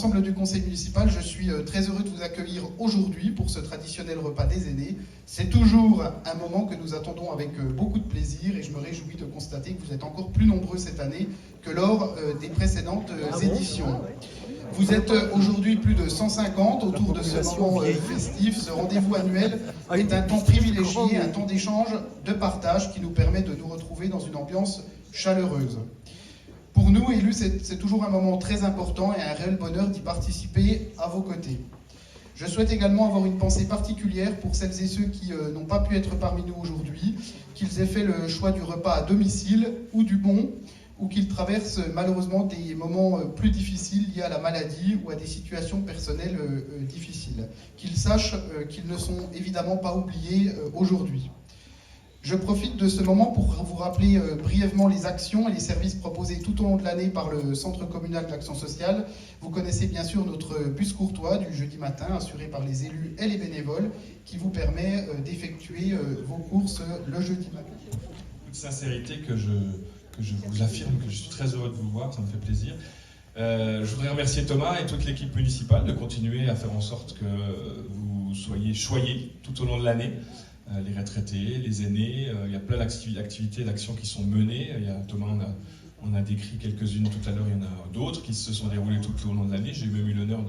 l'ensemble du conseil municipal, je suis très heureux de vous accueillir aujourd'hui pour ce traditionnel repas des aînés. C'est toujours un moment que nous attendons avec beaucoup de plaisir et je me réjouis de constater que vous êtes encore plus nombreux cette année que lors des précédentes éditions. Vous êtes aujourd'hui plus de 150 autour de ce moment festif. Ce rendez-vous annuel est un temps privilégié, un temps d'échange, de partage qui nous permet de nous retrouver dans une ambiance chaleureuse. Pour nous, élus, c'est toujours un moment très important et un réel bonheur d'y participer à vos côtés. Je souhaite également avoir une pensée particulière pour celles et ceux qui n'ont pas pu être parmi nous aujourd'hui, qu'ils aient fait le choix du repas à domicile ou du bon, ou qu'ils traversent malheureusement des moments plus difficiles liés à la maladie ou à des situations personnelles difficiles. Qu'ils sachent qu'ils ne sont évidemment pas oubliés aujourd'hui. Je profite de ce moment pour vous rappeler brièvement les actions et les services proposés tout au long de l'année par le Centre communal d'action sociale. Vous connaissez bien sûr notre bus courtois du jeudi matin, assuré par les élus et les bénévoles, qui vous permet d'effectuer vos courses le jeudi matin. Toute sincérité que je vous affirme que je suis très heureux de vous voir, ça me fait plaisir. Je voudrais remercier Thomas et toute l'équipe municipale de continuer à faire en sorte que vous soyez choyés tout au long de l'année. Les retraités, les aînés, il y a plein d'activités, d'actions qui sont menées. Thomas on a décrit quelques-unes tout à l'heure, il y en a d'autres qui se sont déroulées tout au long de l'année. J'ai même eu l'honneur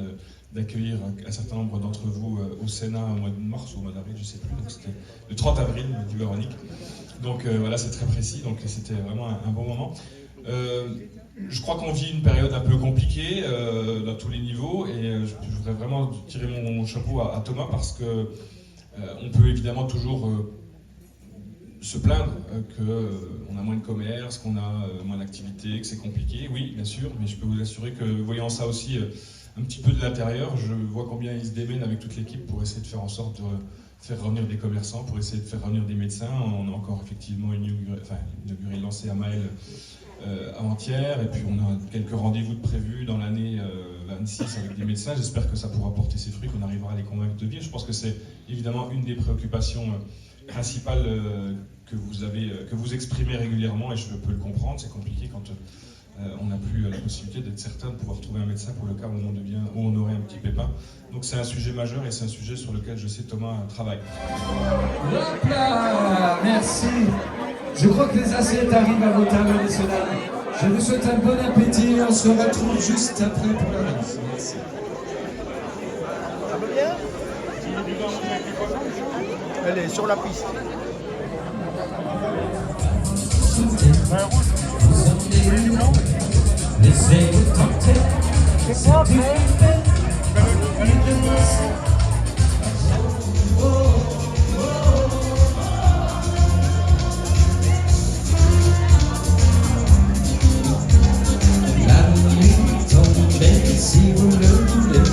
d'accueillir un certain nombre d'entre vous au Sénat au mois de mars ou au mois d'avril, je ne sais plus, donc c'était le 30 avril, dit Véronique. Donc voilà, c'est très précis, donc c'était vraiment un bon moment. Je crois qu'on vit une période un peu compliquée dans tous les niveaux et je voudrais vraiment tirer mon chapeau à Thomas parce que on peut évidemment toujours se plaindre qu'on a moins de commerce, qu'on a moins d'activités, que c'est compliqué, oui bien sûr, mais je peux vous assurer que voyant ça aussi un petit peu de l'intérieur, je vois combien ils se démènent avec toute l'équipe pour essayer de faire en sorte de faire revenir des commerçants, pour essayer de faire revenir des médecins. On a encore effectivement inauguré, lancé à Maël avant-hier, et puis on a quelques rendez-vous de prévus dans l'année 26 avec des médecins. J'espère que ça pourra porter ses fruits, qu'on arrivera à les convaincre de venir. Je pense que c'est évidemment une des préoccupations principales que vous exprimez régulièrement, et je peux le comprendre. C'est compliqué quand on n'a plus la possibilité d'être certain de pouvoir trouver un médecin pour le cas où on aurait un petit pépin. Donc c'est un sujet majeur et c'est un sujet sur lequel je sais Thomas travaille. Hop là, merci. Je crois que les assiettes arrivent à vos tables, messieurs dames. Je vous souhaite un bon appétit. On se retrouve juste après pour la danse. Merci. Ça va bien? Elle est sur la piste. C'est quoi après? Si vous le voulez,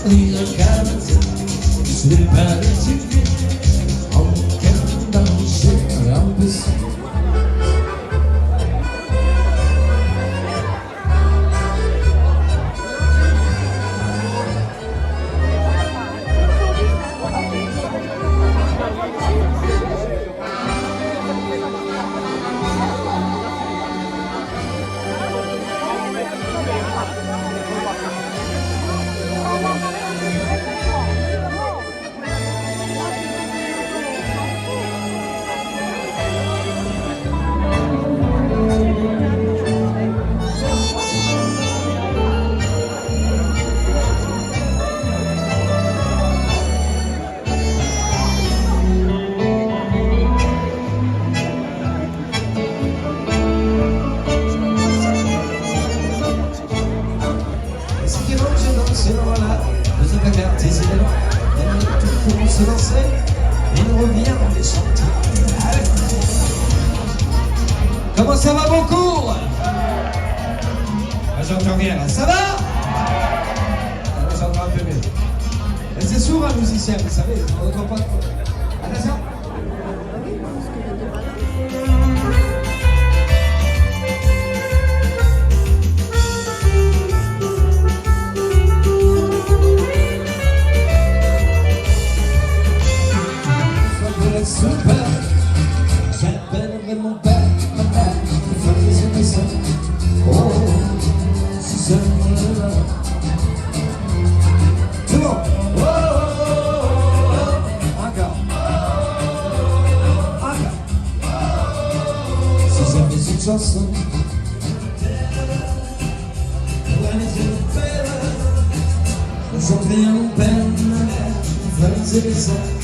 une carte sur les pas des yeux, en danger, impossible. Se lancer et nous revient dans les chantiers. Allez. Comment ça va mon cours? J'entends rien là. Ça va? J'entends un peu mieux. C'est sourd un musicien, vous savez, on n'entend pas trop. Attention. J'appelle vraiment pas ma mère, il faut que je me sente. Oh, si seulement là, chanson. Nous chanterions mon père, ma mère, mes frères et mes sœurs.